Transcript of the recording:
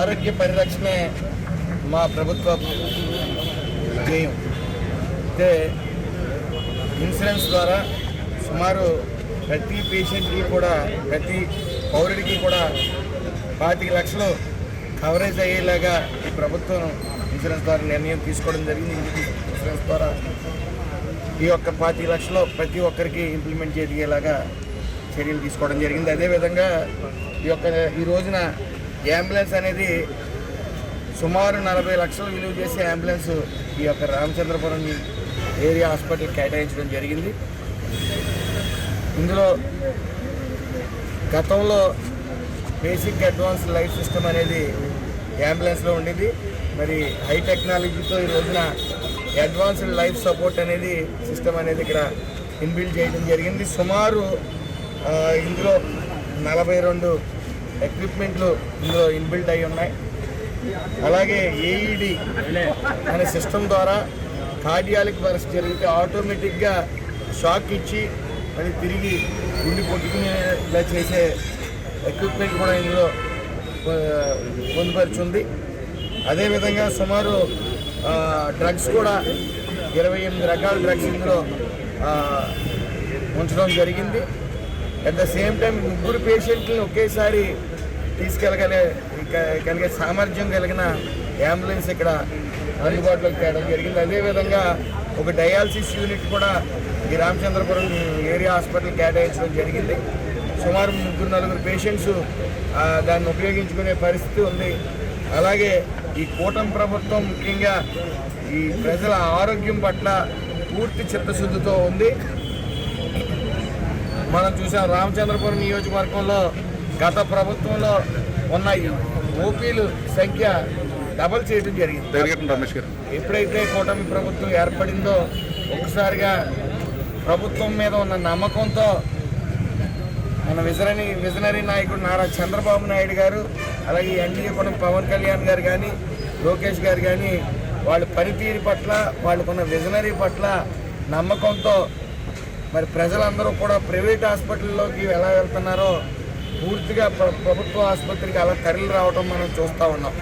ఆరోగ్య పరిరక్షణే మా ప్రభుత్వ ధ్యేయం. అయితే ఇన్సూరెన్స్ ద్వారా సుమారు ప్రతి పేషెంట్కి కూడా, ప్రతి పౌరుడికి కూడా 25 లక్షలు కవరేజ్ అయ్యేలాగా ఈ ప్రభుత్వం ఇన్సూరెన్స్ ద్వారా నిర్ణయం తీసుకోవడం జరిగింది. ఇన్సూరెన్స్ ద్వారా ఈ యొక్క 25 లక్షలు ప్రతి ఒక్కరికి ఇంప్లిమెంట్ చేయగలిగేలాగా చర్యలు తీసుకోవడం జరిగింది. అదేవిధంగా ఈ రోజున అంబులెన్స్ అనేది సుమారు 40 లక్షలు విలువ చేసే అంబులెన్స్ ఈ యొక్క రామచంద్రపురం ఏరియా హాస్పిటల్ కేటాయించడం జరిగింది. ఇందులో గతంలో బేసిక్ అడ్వాన్స్ లైఫ్ సిస్టమ్ అనేది అంబులెన్స్లో ఉండేది. మరి హై టెక్నాలజీతో ఈ రోజున అడ్వాన్స్డ్ లైఫ్ సపోర్ట్ అనేది సిస్టమ్ అనేది ఇక్కడ ఇన్బిల్డ్ చేయడం జరిగింది. సుమారు ఇందులో 42 ఎక్విప్మెంట్లు ఇందులో ఇన్బిల్డ్ అయి ఉన్నాయి. అలాగే ఏఈడి అనే సిస్టమ్ ద్వారా కార్డియాలిక్ వర్క్స్ జరిగితే ఆటోమేటిక్గా షాక్ ఇచ్చి మరి తిరిగి గుండె కొట్టుకునేలా చేసే ఎక్విప్మెంట్ కూడా ఇందులో పొందుపరుచుంది. అదేవిధంగా సుమారు డ్రగ్స్ కూడా 28 రకాల డ్రగ్స్ ఇందులో ఉంచడం జరిగింది. అట్ ద సేమ్ టైం 3 పేషెంట్లను ఒకేసారి తీసుకెళ్ళగలిగే సామర్థ్యం కలిగిన అంబులెన్స్ ఇక్కడ అందుబాటులోకి తేవడం జరిగింది. అదేవిధంగా ఒక డయాలసిస్ యూనిట్ కూడా ఈ రామచంద్రపురం ఏరియా హాస్పిటల్ కేటాయించడం జరిగింది. సుమారు 3-4 పేషెంట్స్ దాన్ని ఉపయోగించుకునే పరిస్థితి ఉంది. అలాగే ఈ కూటమి ప్రభుత్వం ముఖ్యంగా ఈ ప్రజల ఆరోగ్యం పట్ల పూర్తి చిత్తశుద్ధితో ఉంది. మనం చూసాం రామచంద్రపురం నియోజకవర్గంలో గత ప్రభుత్వంలో ఉన్న ఓపీలు సంఖ్య డబల్ చేయడం జరిగింది. ఎప్పుడైతే కూటమి ప్రభుత్వం ఏర్పడిందో ఒక్కసారిగా ప్రభుత్వం మీద ఉన్న నమ్మకంతో మన విజనరీ నాయకుడు నారా చంద్రబాబు నాయుడు గారు, అలాగే ఎన్డీఏ కూడా పవన్ కళ్యాణ్ గారు కానీ, లోకేష్ గారు కానీ వాళ్ళ పనితీరు పట్ల, వాళ్ళకున్న విజనరీ పట్ల నమ్మకంతో మరి ప్రజలందరూ కూడా ప్రైవేట్ హాస్పిటల్లోకి ఎలా వెళ్తున్నారో పూర్తిగా ప్రభుత్వ ఆసుపత్రికి అలా తరలి రావడం మనం చూస్తూ ఉన్నాం.